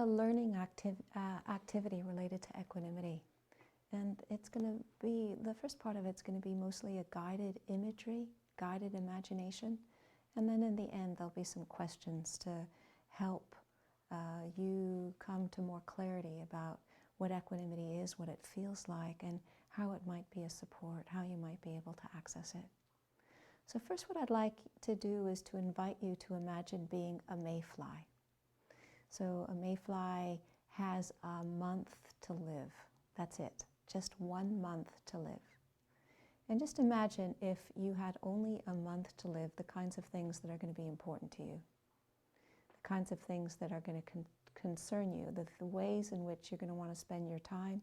A learning activity related to equanimity. And it's going to be, the first part of it's going to be mostly a guided imagery, guided imagination. And then in the end, there'll be some questions to help you come to more clarity about what equanimity is, what it feels like, and how it might be a support, how you might be able to access it. So first, what I'd like to do is to invite you to imagine being a mayfly. So a mayfly has a month to live. That's it. Just 1 month to live. And just imagine if you had only a month to live, the kinds of things that are going to be important to you, the kinds of things that are going to concern you, the ways in which you're going to want to spend your time,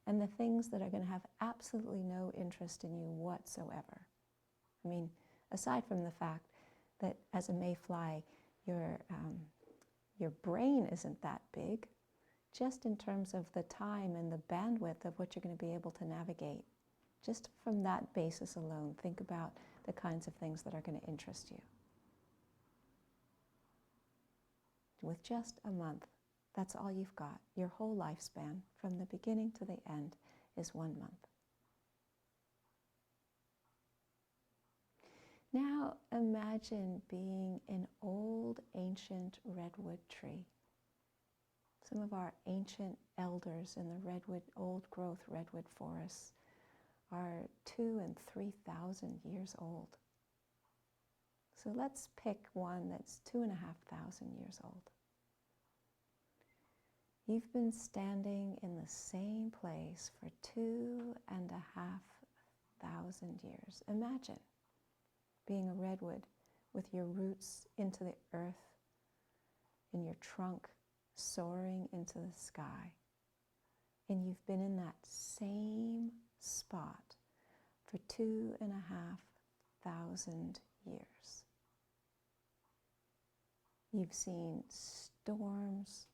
and the things that are going to have absolutely no interest in you whatsoever. I mean, aside from the fact that as a mayfly, your brain isn't that big, just in terms of the time and the bandwidth of what you're going to be able to navigate. Just from that basis alone, think about the kinds of things that are going to interest you. With just a month, that's all you've got. Your whole lifespan, from the beginning to the end, is 1 month. Now imagine being an old, ancient redwood tree. Some of our ancient elders in the old-growth redwood forests are 2,000 and 3,000 years old. So let's pick one that's 2,500 years old. You've been standing in the same place for 2,500 years. Imagine being a redwood with your roots into the earth and your trunk soaring into the sky. And you've been in that same spot for 2,500 years. You've seen storms,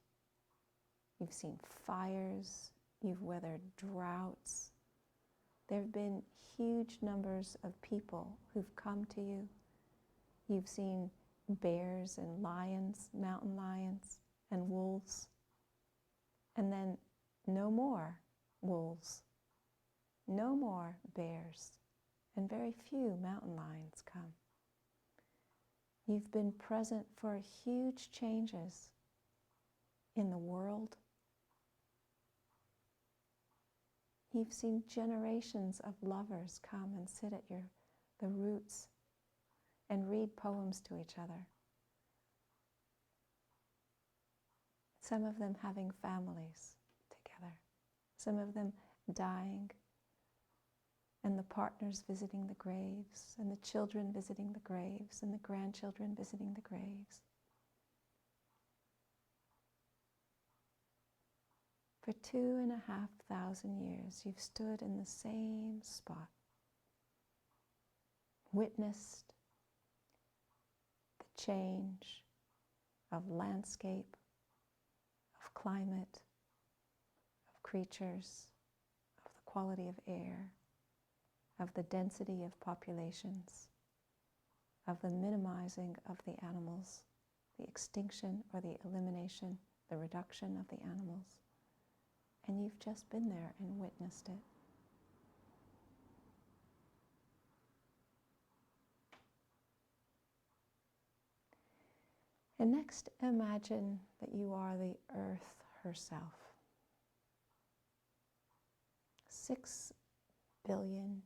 you've seen fires, you've weathered droughts. There have been huge numbers of people who've come to you. You've seen bears and lions, mountain lions, and wolves, and then no more wolves, no more bears, and very few mountain lions come. You've been present for huge changes in the world. You've seen generations of lovers come and sit at the roots and read poems to each other. Some of them having families together, some of them dying, and the partners visiting the graves, and the children visiting the graves, and the grandchildren visiting the graves. For 2,500 years, you've stood in the same spot, witnessed the change of landscape, of climate, of creatures, of the quality of air, of the density of populations, of the minimizing of the animals, the extinction or the elimination, the reduction of the animals. And you've just been there and witnessed it. And next, imagine that you are the earth herself. 6 billion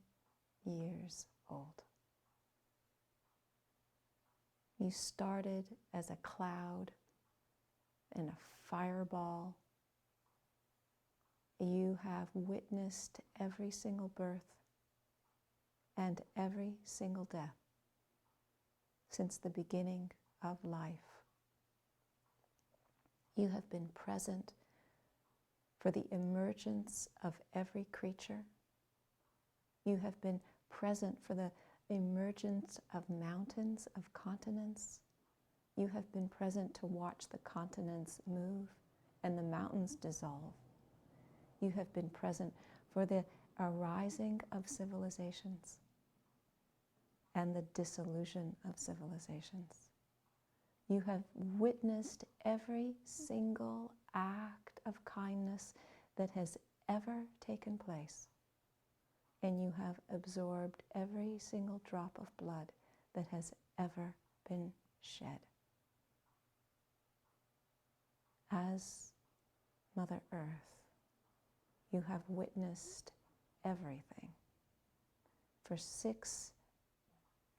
years old. You started as a cloud and a fireball. You have witnessed every single birth and every single death since the beginning of life. You have been present for the emergence of every creature. You have been present for the emergence of mountains, of continents. You have been present to watch the continents move and the mountains dissolve. You have been present for the arising of civilizations and the dissolution of civilizations. You have witnessed every single act that has ever taken place, and you have absorbed every single drop of blood that has ever been shed. As Mother Earth, you have witnessed everything for 6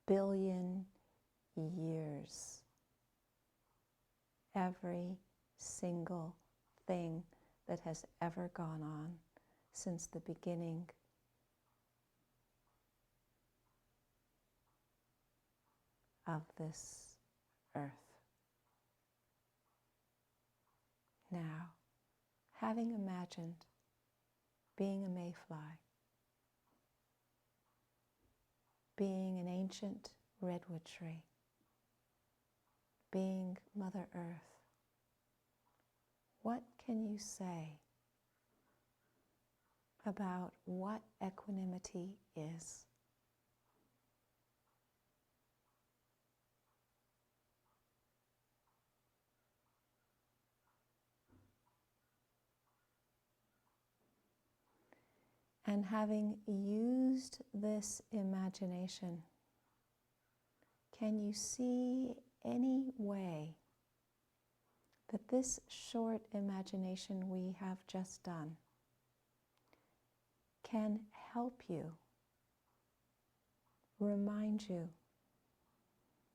billion years. Every single thing that has ever gone on since the beginning of this earth. Now, having imagined being a mayfly, being an ancient redwood tree, being Mother Earth, what can you say about what equanimity is? And having used this imagination, can you see any way that this short imagination we have just done can help you, remind you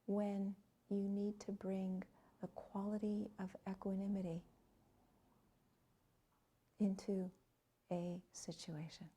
when you need to bring a quality of equanimity into a situation?